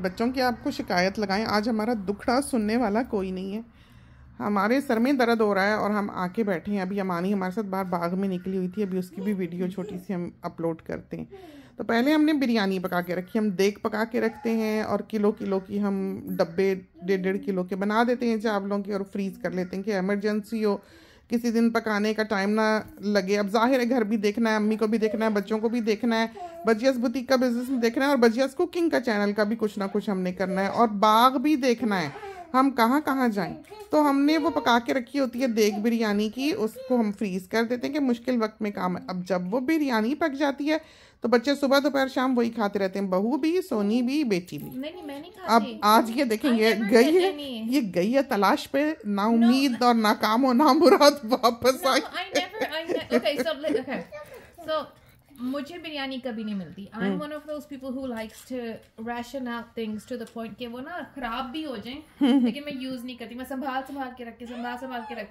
बच्चों की आपको शिकायत लगाएं, आज हमारा दुखड़ा सुनने वाला कोई नहीं है। हमारे सर में दर्द हो रहा है और हम आके बैठे हैं। अभी अमानी हमारे साथ बाहर बाग में निकली हुई थी, अभी उसकी भी वीडियो छोटी सी हम अपलोड करते हैं। तो पहले हमने बिरयानी पका के रखी, हम देग पका के रखते हैं और किलो किलो की हम डब्बे 1.5 किलो के बना देते हैं चावलों के और फ्रीज़ कर लेते हैं कि एमरजेंसी हो, किसी दिन पकाने का टाइम ना लगे। अब जाहिर है घर भी देखना है, अम्मी को भी देखना है, बच्चों को भी देखना है, बजियास बुटीक का बिजनेस भी देखना है और बजियास कुकिंग का चैनल का भी कुछ ना कुछ हमने करना है और बाग भी देखना है, हम कहाँ कहाँ जाएं। तो हमने वो पका के रखी होती है देग बिरयानी की, उसको हम फ्रीज़ कर देते हैं कि मुश्किल वक्त में काम है। अब जब वो बिरयानी पक जाती है तो बच्चे सुबह दोपहर शाम वही खाते रहते हैं, बहू भी, सोनी भी, बेटी भी। नहीं, मैं नहीं खाती। अब आज ये देखेंगे ये गई है तलाश पे, ना उम्मीद और ना काम हो ना मुराद वापस आई। So मुझे बिरयानी कभी नहीं मिलती। I am one of those people who likes to ration out things to the point कि वो ना खराब भी हो जाएं लेकिन मैं यूज नहीं करती, मैं संभाल के रख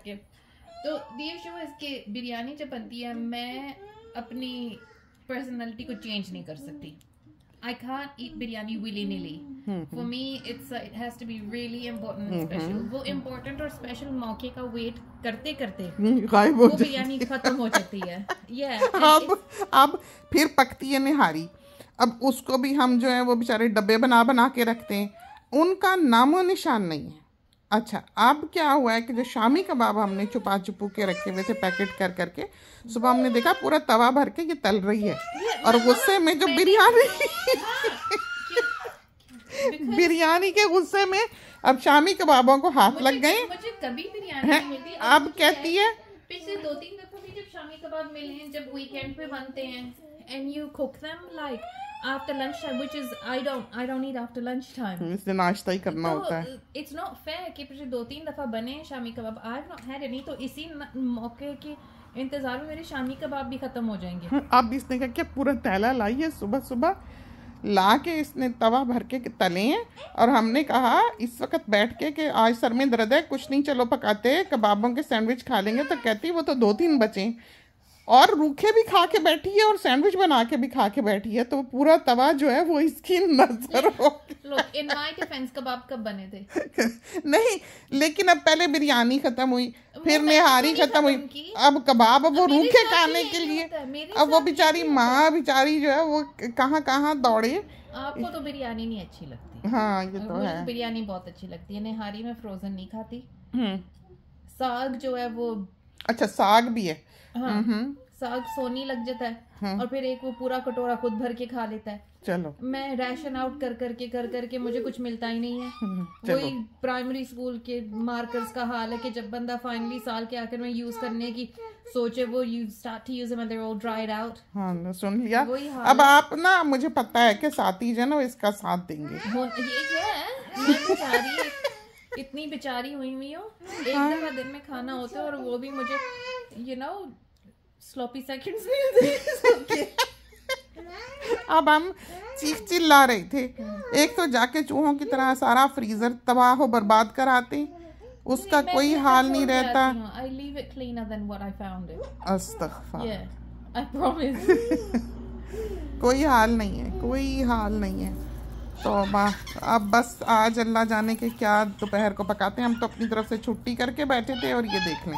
के। तो द इशू इज कि बिरयानी जब बनती है मैं अपनी पर्सनालिटी को चेंज नहीं कर सकती। I can't eat biryani willy-nilly. For me, it has to be really important and special. वो important और special मौके का wait करते गायब हो वो बिरयानी खत्म हो जाती है। अब फिर पकती है निहारी। अब उसको भी हम जो है वो बेचारे डब्बे बना के रखते हैं, उनका नामो निशान नहीं है। अच्छा, अब क्या हुआ है कि जो शामी कबाब हमने छुपू के रखे हुए थे पैकेट करके, सुबह हमने देखा पूरा तवा भर के ये तल रही है और गुस्से में जो बिरयानी के गुस्से में अब शामी कबाबों को हाथ लग गए। मुझे कभी बिरयानी नहीं मिलती। अब कहती है पिछले 2-3 दफा भी जब शामी कबाब मिले हैं, जब वीकेंड पे बनते हैं and you cook them like after lunchtime, which is I don't eat after lunchtime. इसलिए नाश्ता ही करना होता है। It's not fair कि पिछले 2-3 दफा बने shami kebab, I have not had any, तो इसी मौके के इंतजार में मेरे शामी कबाब भी खत्म हो जाएंगे। अब इसने क्या पूरा थैला लाई है, सुबह ला के इसने तवा भर के तले हैं और हमने कहा इस वक्त बैठ के कि आज सर में दर्द है, कुछ नहीं चलो पकाते कबाबों के सैंडविच खा लेंगे। तो कहती वो तो 2-3 बचे और रूखे भी खा के बैठी है और सैंडविच बना के भी खा के बैठी है, तो पूरा तवा जो है वो इसकी नजर हो गया। इन माय डिफेंस कबाब कब बने थे? नहीं, लेकिन अब पहले बिरयानी खत्म हुई, फिर निहारी खत्म हुई, अब कबाब, अब वो रूखे खाने के लिए अब वो बेचारी माँ बेचारी जो है वो कहाँ दौड़े। आपको तो बिरयानी नहीं अच्छी लगती। हाँ, ये तो है। बिरयानी बहुत अच्छी लगती है। निहारी में फ्रोजन नहीं खाती। साग जो है वो, अच्छा साग भी है। हाँ, साग सोनी लग जाता है और फिर एक वो पूरा कटोरा खुद भर के खा लेता है। चलो, मैं रैशन आउट कर मुझे कुछ मिलता ही नहीं है। वही प्राइमरी स्कूल के मार्कर्स का हाल है कि जब बंदा फाइनली साल के आखिर में यूज करने की सोचे, वो you start to use them and they are all dried out. हाँ, सुन लिया। अब आप ना, मुझे पता है कि साथी जो ना इसका साथ देंगे। इतनी बेचारी हुई हो, एक दफा दिन में खाना होता है और वो भी मुझे स्लोपी सेकंड्स मिलते हैं। अब हम चिल्ला रहे थे, एक तो जाके चूहों की तरह सारा फ्रीजर तबाह बर्बाद कर आते, उसका कोई हाल नहीं रहता। I leave it cleaner than what I found it. अस्तगफुर। Yeah, I promise. कोई हाल नहीं है। तो अब बस आज अल्लाह जाने के क्या दोपहर को पकाते हैं। हम तो अपनी तरफ से छुट्टी करके बैठे थे और ये देख लें।